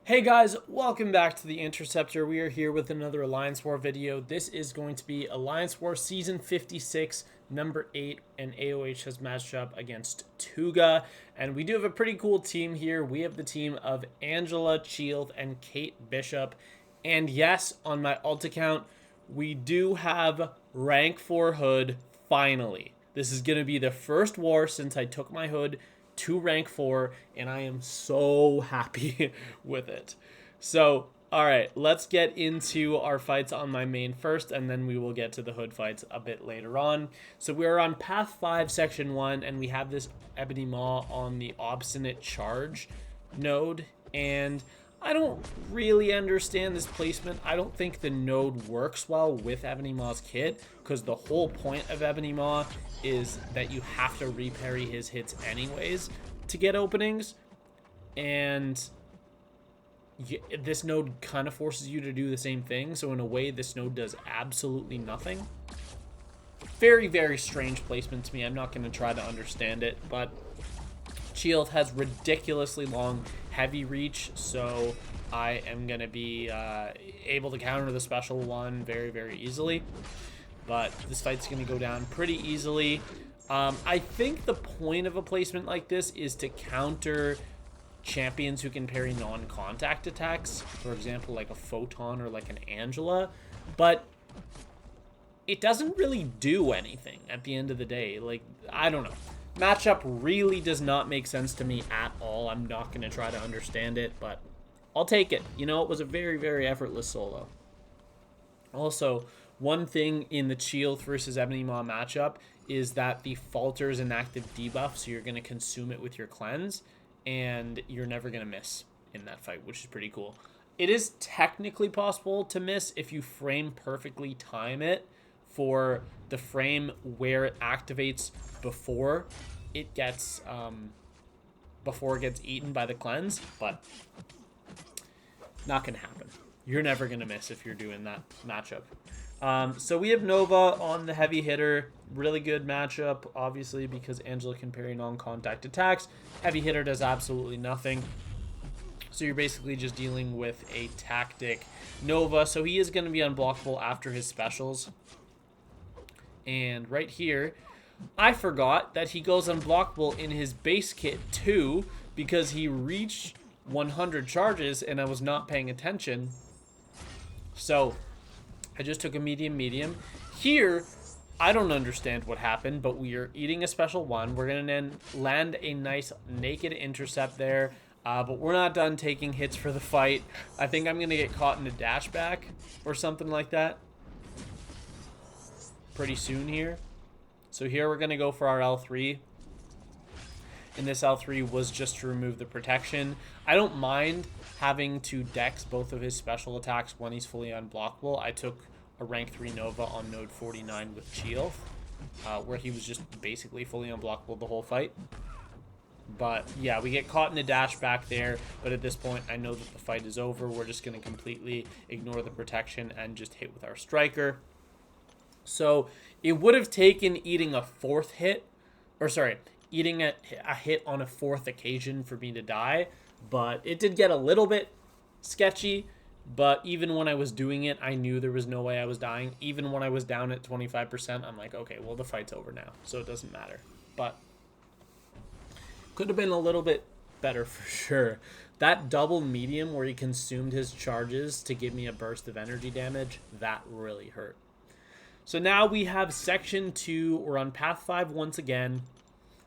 Hey guys, welcome back to the Interceptor. We are here with another Alliance War video. This is going to be Alliance War Season 56, Number 8, and AOH has matched up against TUGA. And we do have a pretty cool team here. We have the team of Angela, Chee'Ilth, and Kate Bishop. And yes, on my alt account, we do have rank 4 hood, finally. This is going to be the first war since I took my hood to rank 4, and I am so happy with it. So, alright, let's get into our fights on my main first, and then we will get to the hood fights a bit later on. So we are on Path 5, Section 1, and we have this Ebony Maw on the Obstinate Charge node, and I don't really understand this placement. I don't think the node works well with Ebony Maw's kit, because the whole point of Ebony Maw is that you have to reparry his hits anyways to get openings, and this node kind of forces you to do the same thing. So in a way, this node does absolutely nothing. Very, very strange placement to me. I'm not going to try to understand it, but Chee'Ilth has ridiculously long heavy reach, so I am going to be able to counter the special one very, very easily. But this fight's going to go down pretty easily. I think the point of a placement like this is to counter champions who can parry non-contact attacks. For example, like a Photon or like an Angela. But it doesn't really do anything at the end of the day. Like, I don't know. Matchup really does not make sense to me at all. I'm not going to try to understand it, but I'll take it. You know, it was a very, very effortless solo. Also, one thing in the Chee'Ilth versus Ebony Maw matchup is that the Falter is an active debuff, so you're going to consume it with your cleanse, and you're never going to miss in that fight, which is pretty cool. It is technically possible to miss if you frame perfectly time it for the frame where it activates before it gets eaten by the cleanse, but not going to happen. You're never going to miss if you're doing that matchup. So we have Nova on the heavy hitter. Really good matchup, obviously, because Angela can parry non-contact attacks. Heavy hitter does absolutely nothing. So you're basically just dealing with a tactic Nova. So he is going to be unblockable after his specials. And right here, I forgot that he goes unblockable in his base kit too, because he reached 100 charges and I was not paying attention. So I just took a medium. Here, I don't understand what happened, but we are eating a special one. We're going to land a nice naked intercept there, but we're not done taking hits for the fight. I think I'm going to get caught in a dash back or something like that pretty soon here. So here we're going to go for our L3. And this L3 was just to remove the protection. I don't mind having to dex both of his special attacks when he's fully unblockable. I took a rank 3 Nova on node 49 with Chee'Ilth, where he was just basically fully unblockable the whole fight. But yeah, we get caught in a dash back there, but at this point I know that the fight is over. We're just going to completely ignore the protection and just hit with our striker. So it would have taken eating a fourth hit, or sorry, eating a hit on a fourth occasion for me to die, but it did get a little bit sketchy. But even when I was doing it, I knew there was no way I was dying. Even when I was down at 25%, I'm like, okay, well, the fight's over now, so it doesn't matter. But could have been a little bit better for sure. That double medium where he consumed his charges to give me a burst of energy damage, that really hurt. So now we have Section 2. We're on Path 5 once again.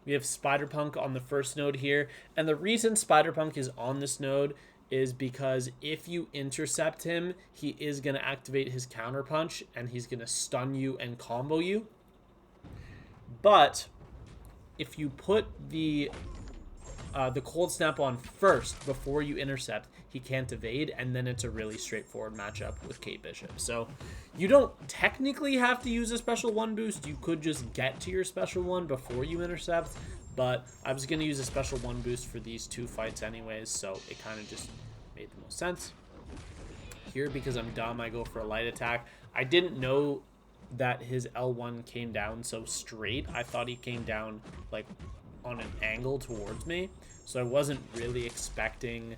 We have Spider-Punk on the first node here. And the reason Spider-Punk is on this node is because if you intercept him, he is going to activate his counter punch, and he's going to stun you and combo you. But if you put the cold snap on first before you intercept, he can't evade, and then it's a really straightforward matchup with Kate Bishop. So you don't technically have to use a special 1 boost. You could just get to your special 1 before you intercept, but I was going to use a special 1 boost for these two fights anyways, so it kind of just made the most sense. Here, because I'm dumb, I go for a light attack. I didn't know that his L1 came down so straight. I thought he came down like on an angle towards me, so I wasn't really expecting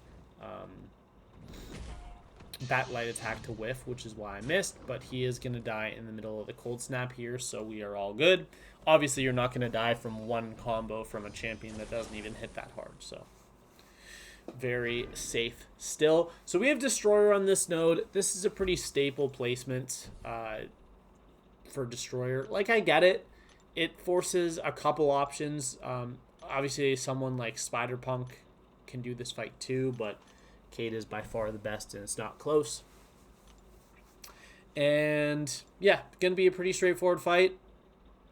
Bat Light attack to whiff, which is why I missed, but he is going to die in the middle of the cold snap here, so we are all good. Obviously, you're not going to die from one combo from a champion that doesn't even hit that hard, so very safe still. So we have Destroyer on this node. This is a pretty staple placement for Destroyer. Like, I get it. It forces a couple options. Obviously, someone like Spider-Punk can do this fight too, but Kate is by far the best, and it's not close. And yeah, going to be a pretty straightforward fight.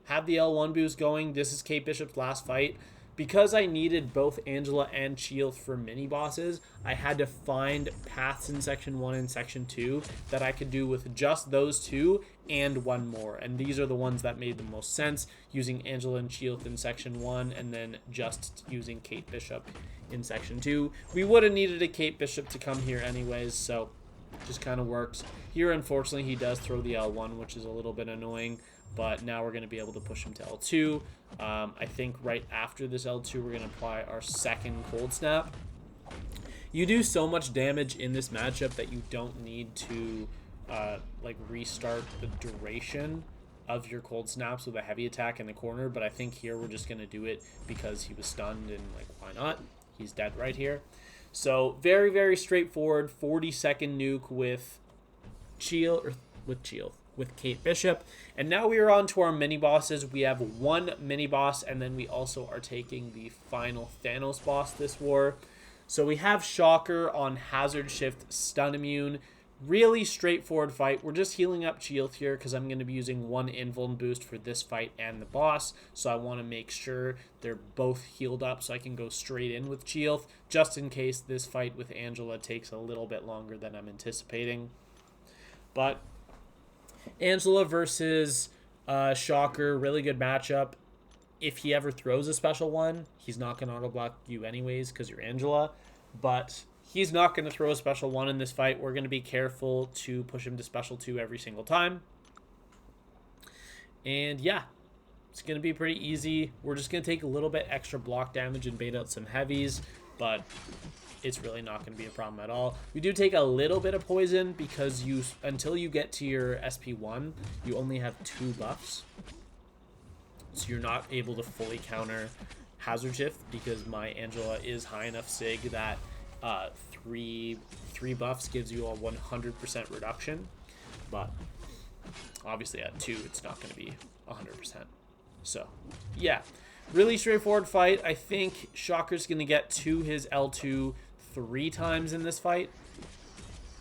Have the L1 boost going. This is Kate Bishop's last fight. Because I needed both Angela and Chee'Ilth for mini bosses, I had to find paths in Section 1 and Section 2 that I could do with just those two and one more. And these are the ones that made the most sense, using Angela and Chee'Ilth in Section 1 and then just using Kate Bishop in Section 2. We would have needed a Kate Bishop to come here anyways, so just kind of works. Here, unfortunately, he does throw the L1, which is a little bit annoying. But now we're going to be able to push him to L2. I think right after this L2, we're going to apply our second cold snap. You do so much damage in this matchup that you don't need to like restart the duration of your cold snaps with a heavy attack in the corner. But I think here we're just going to do it because he was stunned, and like, why not? He's dead right here. So very, very straightforward 40-second nuke with Chee'Ilth, with Kate Bishop. And now we are on to our mini bosses. We have one mini boss, and then we also are taking the final Thanos boss this war. So we have Shocker on Hazard Shift Stun Immune. Really straightforward fight. We're just healing up Chee'Ilth here because I'm going to be using one invuln boost for this fight and the boss. So I want to make sure they're both healed up so I can go straight in with Chee'Ilth, just in case this fight with Angela takes a little bit longer than I'm anticipating. But Angela versus Shocker, really good matchup. If he ever throws a special one, he's not going to auto block you anyways because you're Angela. But he's not going to throw a special one in this fight. We're going to be careful to push him to special 2 every single time. And yeah, it's going to be pretty easy. We're just going to take a little bit extra block damage and bait out some heavies, but it's really not going to be a problem at all. We do take a little bit of poison because until you get to your SP1, you only have 2 buffs. So you're not able to fully counter Hazard Shift because my Angela is high enough SIG that three buffs gives you a 100% reduction. But obviously at 2, it's not going to be 100%. So yeah, really straightforward fight. I think Shocker's going to get to his L2 3 times in this fight,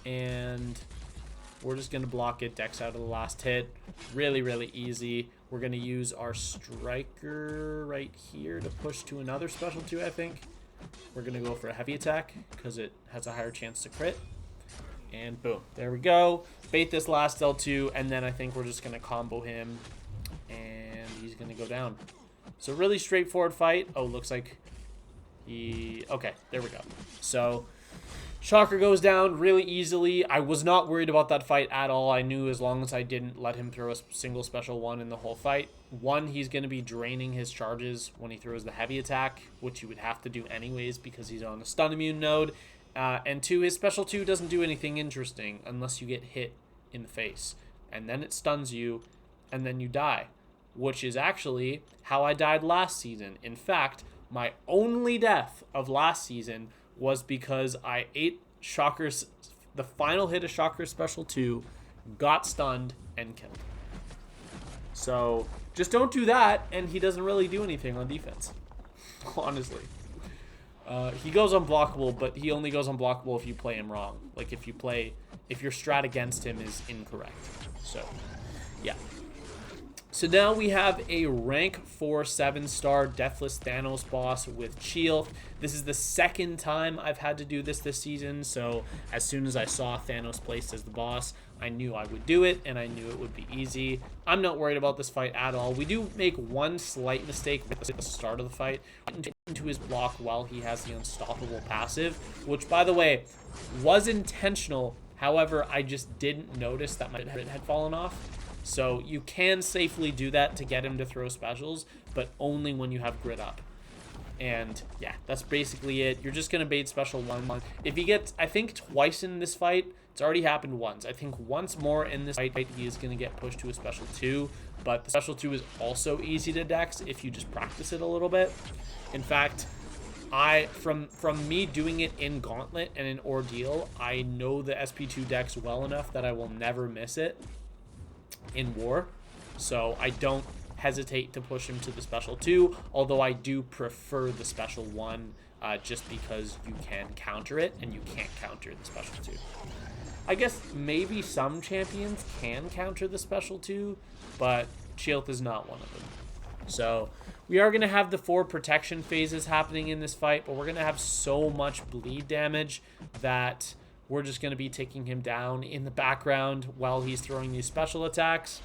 and we're just going to block it. Dex out of the last hit. Really, really easy. We're going to use our Striker right here to push to another special 2, I think. We're going to go for a heavy attack because it has a higher chance to crit. And boom, there we go. Bait this last L2, and then I think we're just going to combo him, and he's going to go down. So really straightforward fight. Oh, looks like okay, there we go. So Shocker goes down really easily. I was not worried about that fight at all. I knew as long as I didn't let him throw a single special one in the whole fight. One, he's going to be draining his charges when he throws the heavy attack, which you would have to do anyways because he's on the stun immune node. And 2, his special 2 doesn't do anything interesting unless you get hit in the face. And then it stuns you, and then you die, which is actually how I died last season. In fact, my only death of last season was because I ate Shocker's, the final hit of Shocker's special 2, got stunned, and killed. So just don't do that, and he doesn't really do anything on defense, honestly. He goes unblockable, but he only goes unblockable if you play him wrong. Like if your strat against him is incorrect. So yeah. So now we have a rank 4 7-star Deathless Thanos boss with Chee'Ilth. This is the second time I've had to do this season, so as soon as I saw Thanos placed as the boss, I knew I would do it, and I knew it would be easy. I'm not worried about this fight at all. We do make one slight mistake at the start of the fight, into his block while he has the unstoppable passive, which, by the way, was intentional. However, I just didn't notice that my head had fallen off. So you can safely do that to get him to throw specials, but only when you have grid up. And yeah, that's basically it. You're just gonna bait special 1. If he gets, I think, twice in this fight, it's already happened once. I think once more in this fight, he is gonna get pushed to a special 2. But the special 2 is also easy to dex if you just practice it a little bit. In fact, from me doing it in Gauntlet and in Ordeal, I know the SP2 dex well enough that I will never miss it in War. So I don't hesitate to push him to the special 2, although I do prefer the special 1 just because you can counter it and you can't counter the special 2. I guess maybe some champions can counter the special 2, but Chee'Ilth is not one of them. So we are going to have the 4 protection phases happening in this fight, but we're going to have so much bleed damage that we're just going to be taking him down in the background while he's throwing these special attacks.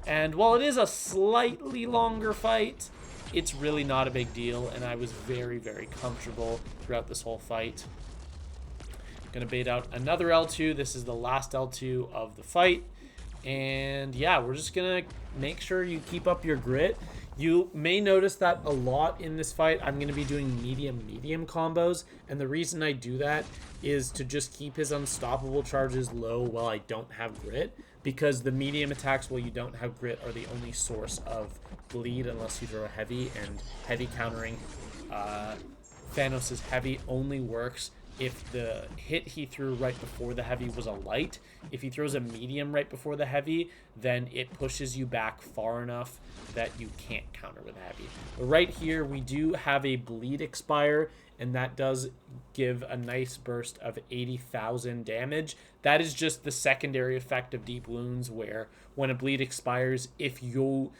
And while it is a slightly longer fight, it's really not a big deal, and I was very, very comfortable throughout this whole fight. Gonna bait out another L2. This is the last L2 of the fight. And yeah, we're just gonna make sure you keep up your grit. You may notice that a lot in this fight, I'm going to be doing medium combos. And the reason I do that is to just keep his unstoppable charges low while I don't have grit. Because the medium attacks while you don't have grit are the only source of bleed unless you throw a heavy. And heavy countering Thanos' heavy only works if the hit he threw right before the heavy was a light. If he throws a medium right before the heavy, then it pushes you back far enough that you can't counter with heavy. But right here, we do have a bleed expire, and that does give a nice burst of 80,000 damage. That is just the secondary effect of deep wounds, where when a bleed expires, if you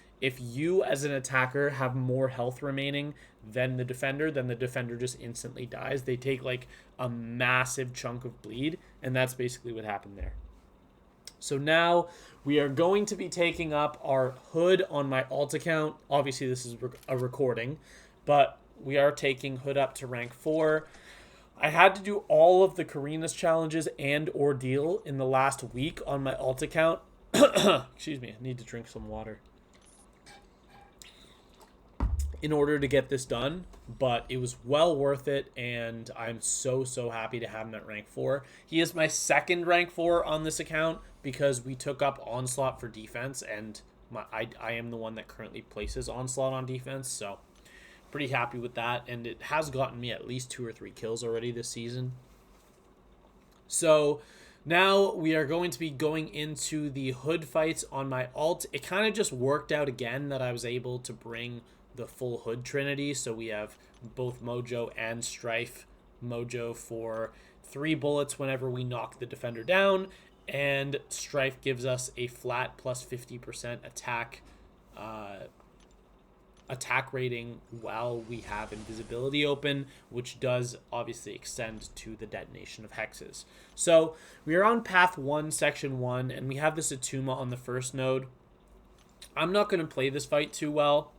as an attacker have more health remaining than the defender just instantly dies. They take like a massive chunk of bleed, and that's basically what happened there. So now we are going to be taking up our Hood on my alt account. Obviously this is a recording, but we are taking Hood up to rank 4. I had to do all of the Karina's challenges and Ordeal in the last week on my alt account. Excuse me, I need to drink some water in order to get this done, but it was well worth it, and I'm so happy to have him at rank 4. He is my second rank 4 on this account because we took up Onslaught for defense, and I am the one that currently places Onslaught on defense, so pretty happy with that, and it has gotten me at least 2 or 3 kills already this season. So now we are going to be going into the Hood fights on my alt. It kind of just worked out again that I was able to bring the full Hood trinity, so we have both Mojo and Strife. Mojo for 3 bullets whenever we knock the defender down, and Strife gives us a flat plus 50% attack rating while we have invisibility open, which does obviously extend to the detonation of hexes. So we are on path 1, section 1, and we have this Attuma on the first node. I'm not going to play this fight too well.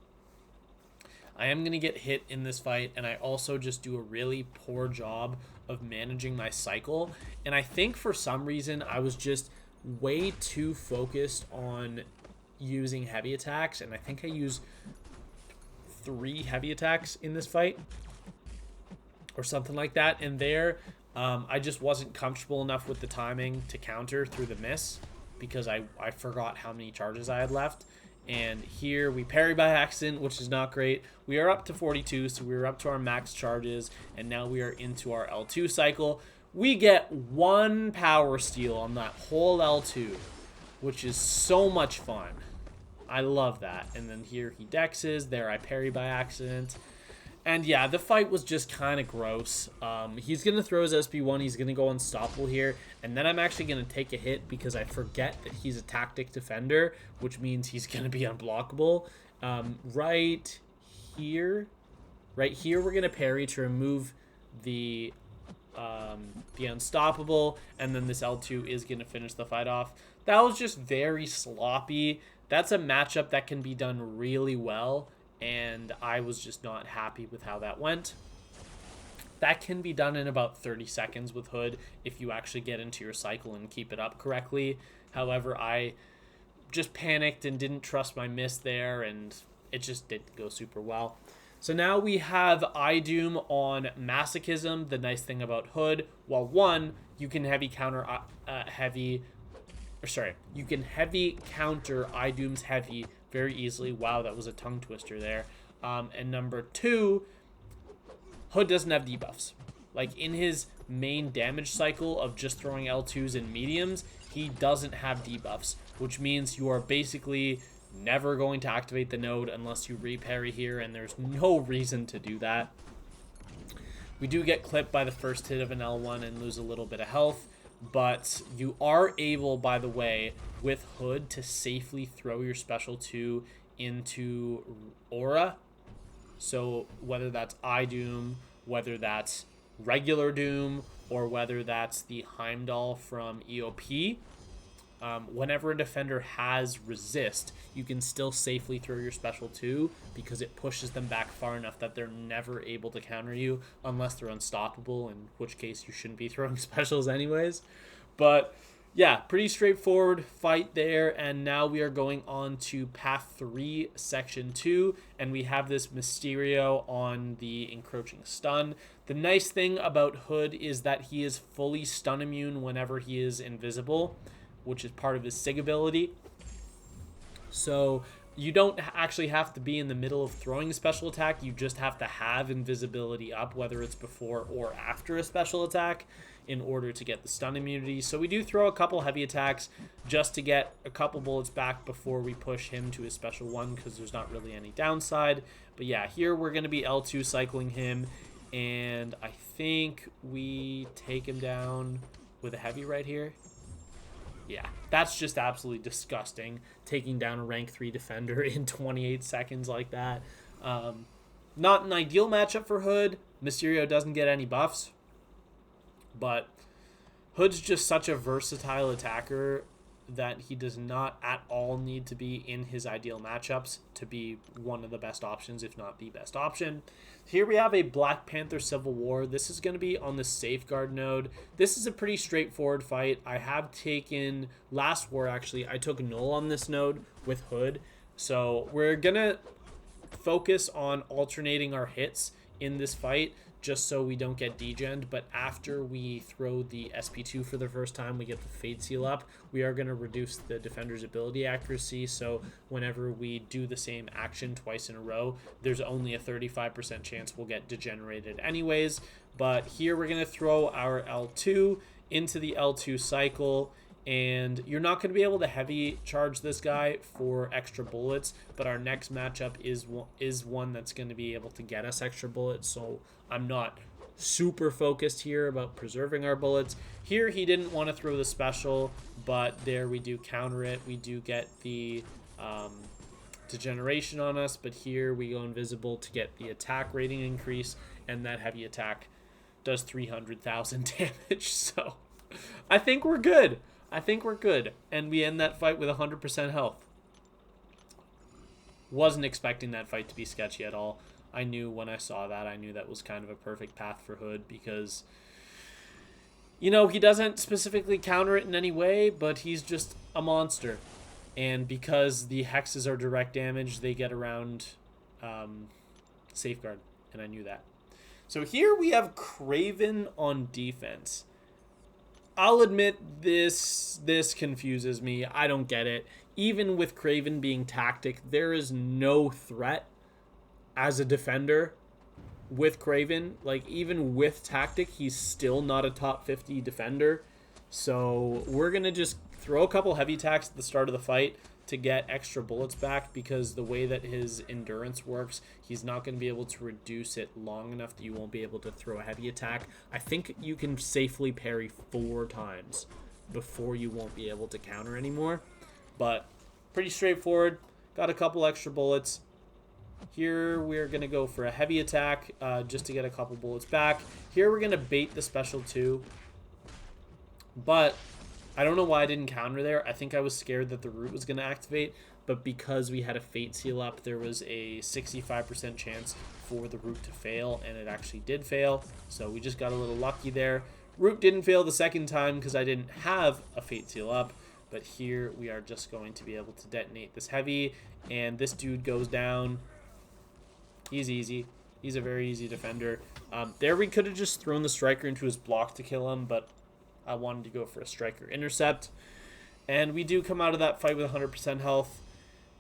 I am going to get hit in this fight, and I also just do a really poor job of managing my cycle. And I think for some reason I was just way too focused on using heavy attacks, and I think I use 3 heavy attacks in this fight or something like that. And there, I just wasn't comfortable enough with the timing to counter through the miss because I forgot how many charges I had left. And here we parry by accident, which is not great. We are up to 42, so we're up to our max charges, and now we are into our L2 cycle. We get 1 power steal on that whole L2, which is so much fun. I love that. And then here he dexes. There I parry by accident. And yeah, the fight was just kind of gross. He's going to throw his SP1. He's going to go unstoppable here. And then I'm actually going to take a hit because I forget that he's a tactic defender, which means he's going to be unblockable. Right here, we're going to parry to remove the unstoppable. And then this L2 is going to finish the fight off. That was just very sloppy. That's a matchup that can be done really well, and I was just not happy with how that went. That can be done in about 30 seconds with Hood if you actually get into your cycle and keep it up correctly. However, I just panicked and didn't trust my miss there, and it just didn't go super well. So now we have IDoom on Masochism. The nice thing about Hood, well, one, you can heavy counter you can heavy counter IDoom's heavy very easily. Wow, that was a tongue twister there. And number two, Hood doesn't have debuffs. Like, in his main damage cycle of just throwing L2s and mediums, he doesn't have debuffs, which means you are basically never going to activate the node unless you reparry here, and there's no reason to do that. We do get clipped by the first hit of an L1 and lose a little bit of health, but you are able, by the way, with Hood to safely throw your special 2 into Aura. So whether that's IDoom, whether that's regular Doom, or whether that's the Heimdall from EOP, whenever a defender has resist, you can still safely throw your special 2 because it pushes them back far enough that they're never able to counter you unless they're unstoppable, in which case you shouldn't be throwing specials anyways. But yeah, pretty straightforward fight there, and now we are going on to Path 3, Section 2, and we have this Mysterio on the encroaching stun. The nice thing about Hood is that he is fully stun immune whenever he is invisible, which is part of his SIG ability. So you don't actually have to be in the middle of throwing a special attack, you just have to have invisibility up, whether it's before or after a special attack, in order to get the stun immunity. So we do throw a couple heavy attacks just to get a couple bullets back before we push him to his special 1, because there's not really any downside. But yeah, here we're going to be L2 cycling him, and I think we take him down with a heavy right here. Yeah, that's just absolutely disgusting, taking down a rank 3 defender in 28 seconds like that. Not an ideal matchup for Hood. Mysterio doesn't get any buffs, but Hood's just such a versatile attacker that he does not at all need to be in his ideal matchups to be one of the best options, if not the best option. Here we have a Black Panther Civil War. This is going to be on the Safeguard node. This is a pretty straightforward fight. I have taken, last war actually, I took Null on this node with Hood. So we're going to focus on alternating our hits in this fight, just so we don't get degened. But after we throw the SP2 for the first time, we get the Fate Seal up, we are going to reduce the defender's ability accuracy. So whenever we do the same action twice in a row, there's only a 35% chance we'll get degenerated anyways. But here we're going to throw our L2 into the L2 cycle, and you're not going to be able to heavy charge this guy for extra bullets, but our next matchup is one that's going to be able to get us extra bullets, so I'm not super focused here about preserving our bullets. Here he didn't want to throw the special, but there we do counter it. We do get the degeneration on us, but here we go invisible to get the attack rating increase, and that heavy attack does 300,000 damage, so I think we're good. I think we're good, and we end that fight with 100% health. Wasn't expecting that fight to be sketchy at all. I knew when I saw that, I knew that was kind of a perfect path for Hood because, you know, he doesn't specifically counter it in any way, but he's just a monster. And because the hexes are direct damage, they get around Safeguard, and I knew that. So here we have Kraven on defense. I'll admit this confuses me. I don't get it. Even with Kraven being tactic, there is no threat as a defender with Kraven. Like, even with tactic, he's still not a top 50 defender. So we're going to just throw a couple heavy attacks at the start of the fight to get extra bullets back, because the way that his endurance works, he's not going to be able to reduce it long enough that you won't be able to throw a heavy attack. I think you can safely parry 4 times before you won't be able to counter anymore. But pretty straightforward. Got a couple extra bullets. Here we're going to go for a heavy attack just to get a couple bullets back. Here we're going to bait the special 2. But I don't know why I didn't counter there. I think I was scared that the root was going to activate, but because we had a Fate Seal up, there was a 65% chance for the root to fail, and it actually did fail. So we just got a little lucky there. Root didn't fail the second time because I didn't have a Fate Seal up, but here we are just going to be able to detonate this heavy, and this dude goes down. He's easy. He's a very easy defender. There we could have just thrown the striker into his block to kill him, but I wanted to go for a striker intercept. And we do come out of that fight with 100% health.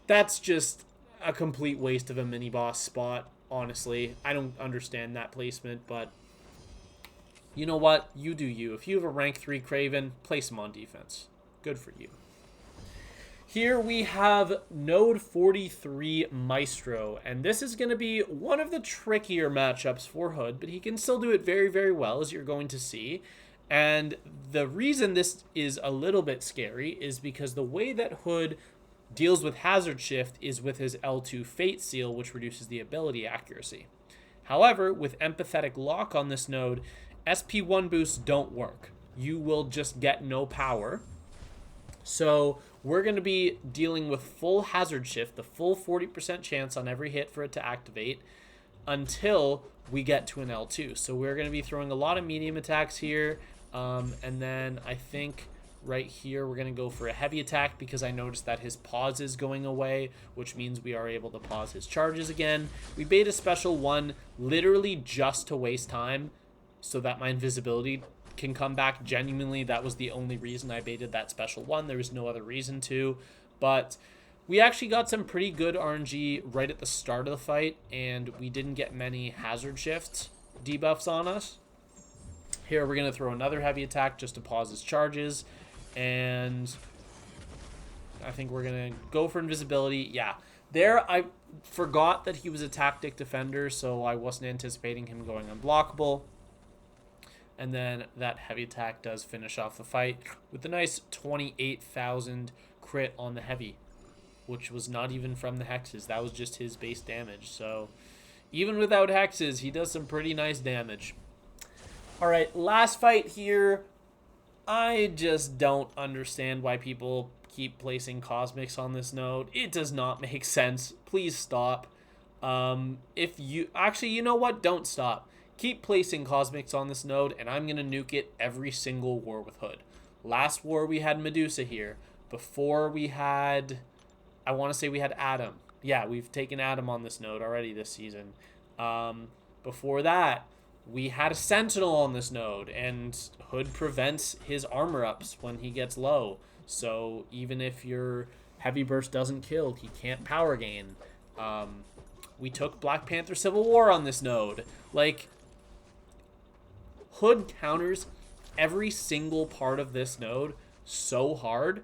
That's just a complete waste of a mini-boss spot, honestly. I don't understand that placement, but you know what? You do you. If you have a rank 3 Kraven, place him on defense. Good for you. Here we have Node 43 Maestro, and this is going to be one of the trickier matchups for Hood, but he can still do it very, very well, as you're going to see. And the reason this is a little bit scary is because the way that Hood deals with Hazard Shift is with his L2 Fate Seal, which reduces the ability accuracy. However, with Empathetic Lock on this node, SP1 boosts don't work. You will just get no power. So we're going to be dealing with full Hazard Shift, the full 40% chance on every hit for it to activate, until we get to an L2. So we're going to be throwing a lot of medium attacks here. And then I think right here we're going to go for a heavy attack because I noticed that his pause is going away, which means we are able to pause his charges again. We bait a special 1 literally just to waste time so that my invisibility can come back. Genuinely, that was the only reason I baited that special 1. There was no other reason to. But we actually got some pretty good RNG right at the start of the fight, and we didn't get many Hazard Shift debuffs on us. Here we're going to throw another heavy attack just to pause his charges, and I think we're going to go for invisibility. Yeah, there I forgot that he was a tactic defender, so I wasn't anticipating him going unblockable. And then that heavy attack does finish off the fight with a nice 28,000 crit on the heavy, which was not even from the hexes. That was just his base damage. So even without hexes, he does some pretty nice damage. All right, last fight here. I just don't understand why people keep placing cosmics on this node. It does not make sense. Please stop. If you actually, you know what? Don't stop. Keep placing cosmics on this node, and I'm going to nuke it every single war with Hood. Last war, we had Medusa here. Before we had, I want to say we had Adam. Yeah, we've taken Adam on this node already this season. Before that, we had a Sentinel on this node, and Hood prevents his armor ups when he gets low. So even if your Heavy Burst doesn't kill, he can't power gain. We took Black Panther Civil War on this node. Like, Hood counters every single part of this node so hard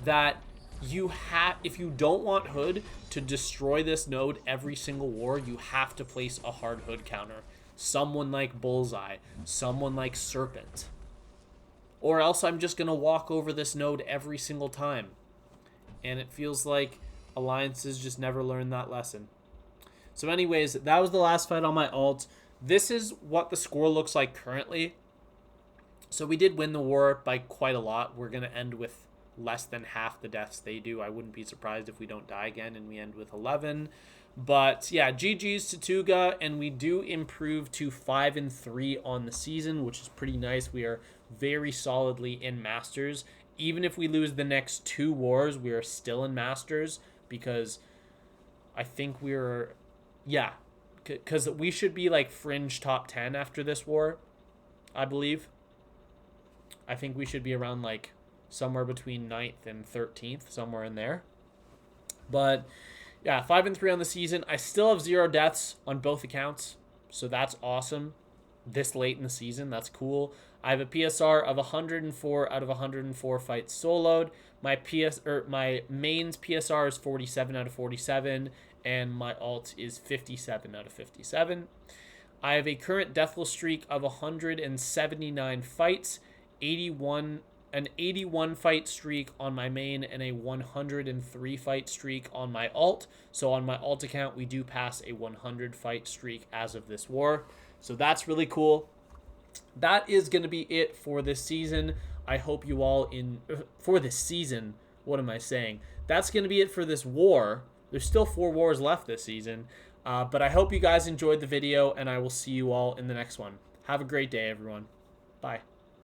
that you have, if you don't want Hood to destroy this node every single war, you have to place a hard Hood counter. Someone like Bullseye, someone like Serpent. Or else I'm just going to walk over this node every single time. And it feels like alliances just never learn that lesson. So anyways, that was the last fight on my ult. This is what the score looks like currently. So we did win the war by quite a lot. We're going to end with less than half the deaths they do. I wouldn't be surprised if we don't die again and we end with 11. But yeah, GG's to TUGA, and we do improve to 5-3 on the season, which is pretty nice. We are very solidly in Masters. Even if we lose the next 2 wars, we are still in Masters, because I think we're, yeah, because we should be like fringe top 10 after this war, I believe. I think we should be around like somewhere between 9th and 13th, somewhere in there. But yeah, 5-3 on the season. I still have 0 deaths on both accounts, so that's awesome. This late in the season, that's cool. I have a PSR of 104 out of 104 fights soloed. My mains PSR is 47 out of 47, and my ult is 57 out of 57. I have a current deathless streak of 179 fights, an 81 fight streak on my main, and a 103 fight streak on my ult. So on my ult account, we do pass a 100 fight streak as of this war. So that's really cool. That is going to be it for this season. I hope you all for this season. What am I saying? That's going to be it for this war. There's still 4 wars left this season. But I hope you guys enjoyed the video, and I will see you all in the next one. Have a great day, everyone. Bye.